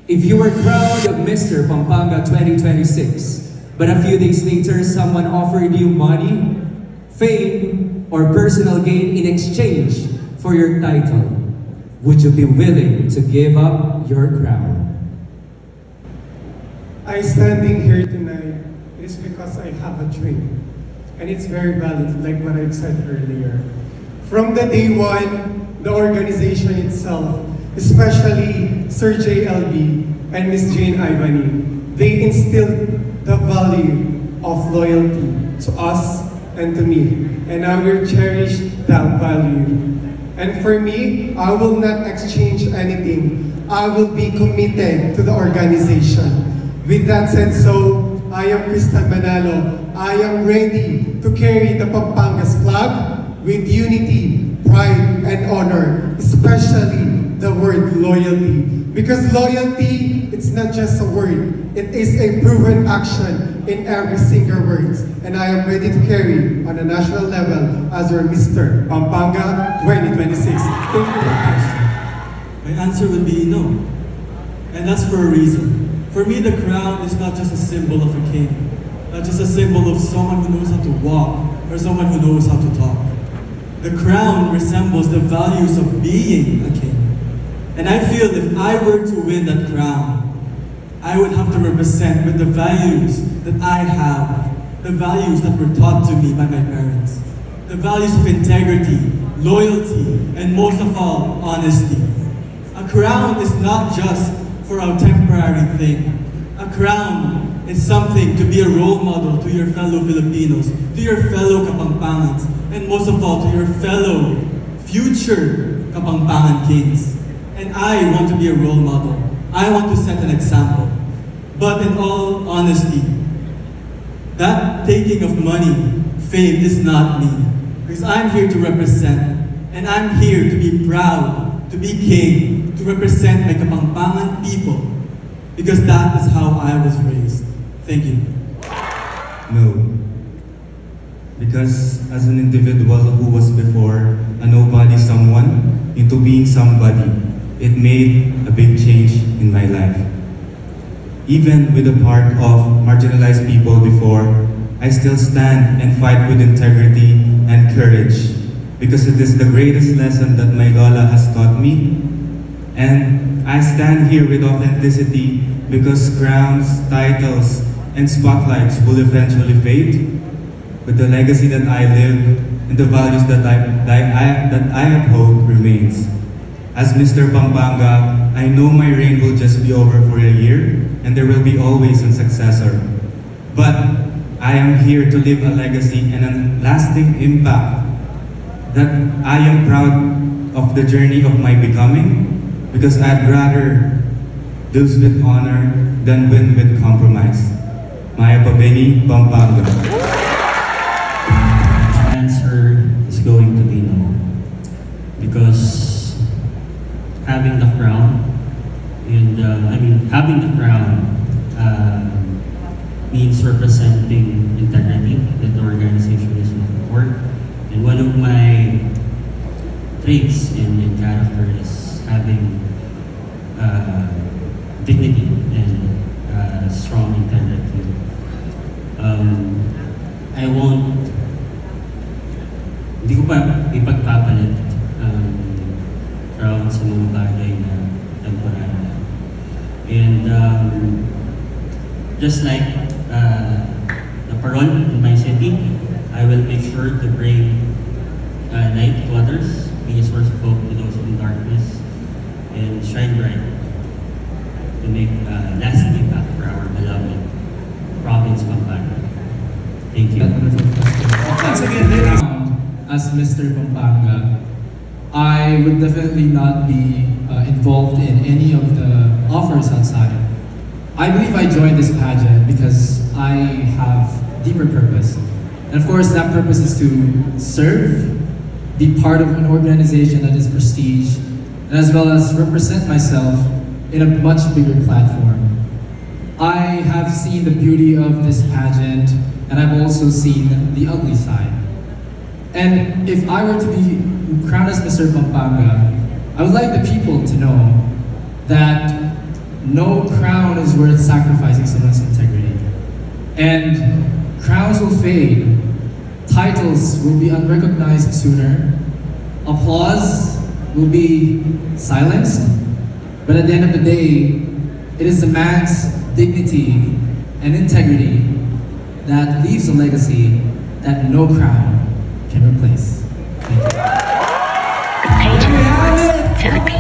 If you were crowned Mr. Pampanga 2026, but a few days later someone offered you money, fame, or personal gain in exchange for your title, would you be willing to give up your crown? I standing here tonight is because I have a dream. And it's very valid, like what I said earlier. From the day one, the organization itself, especially Sir JLB and Miss Jane Ivany, they instilled the value of loyalty to us and to me. And I will cherish that value. And for me, I will not exchange anything. I will be committed to the organization. With that said, so I am Christian Manalo. I am ready to carry the Pampangas flag with unity, pride, and honor, especially the word loyalty. Because loyalty, it's not just a word. It is a proven action in every single word. And I am ready to carry on a national level as your Mr. Pampanga 2026. Thank you very much. My answer would be no. And that's for a reason. For me, the crown is not just a symbol of a king, not just a symbol of someone who knows how to walk or someone who knows how to talk. The crown resembles the values of being a king. And I feel if I were to win that crown, I would have to represent with the values that I have, the values that were taught to me by my parents, the values of integrity, loyalty, and most of all, honesty. A crown is not just for a temporary thing. A crown is something to be a role model to your fellow Filipinos, to your fellow Kapampangans, and most of all to your fellow future Kapampangan kings. And I want to be a role model. I want to set an example. But in all honesty, that taking of money, fame is not me. Because I'm here to represent, and I'm here to be proud, to be king, to represent my Kapampangan people. Because that is how I was raised. Thank you. No. Because as an individual who was before a nobody someone into being somebody, it made a big change in my life. Even with a part of marginalized people before, I still stand and fight with integrity and courage because it is the greatest lesson that my Lola has taught me. And I stand here with authenticity because crowns, titles, and spotlights will eventually fade. But the legacy that I live and the values that I uphold remains. As Mr. Pampanga, I know my reign will just be over for a year and there will be always a successor. But I am here to leave a legacy and a lasting impact that I am proud of the journey of my becoming because I'd rather lose with honor than win with compromise. Maya Pabeni, Pampanga. Answer is going to be no. Because having the crown, and having the crown means representing integrity that the organization is looking for. And one of my traits in character is having dignity and strong integrity. I won't, hindi ko pa ipagpapalit crown sa mga bagay na temporary. And just like the Paron in my city, I will make sure to bring light to others, be a source of hope to those in darkness, and shine bright to make lasting impact for our beloved province, Pampanga. Thank you. Once again, as Mr. Pampanga, I would definitely not be involved in any of the offers outside. I believe I joined this pageant because I have deeper purpose. And of course, that purpose is to serve, be part of an organization that is prestige, and as well as represent myself in a much bigger platform. I have seen the beauty of this pageant, and I've also seen the ugly side. And if I were to be crowned as Mr. Pampanga, I would like the people to know that no crown is worth sacrificing someone's integrity. And crowns will fade, titles will be unrecognized sooner, applause will be silenced, but at the end of the day, it is the man's dignity and integrity that leaves a legacy that no crown can replace. Thank you. The pageant to the people.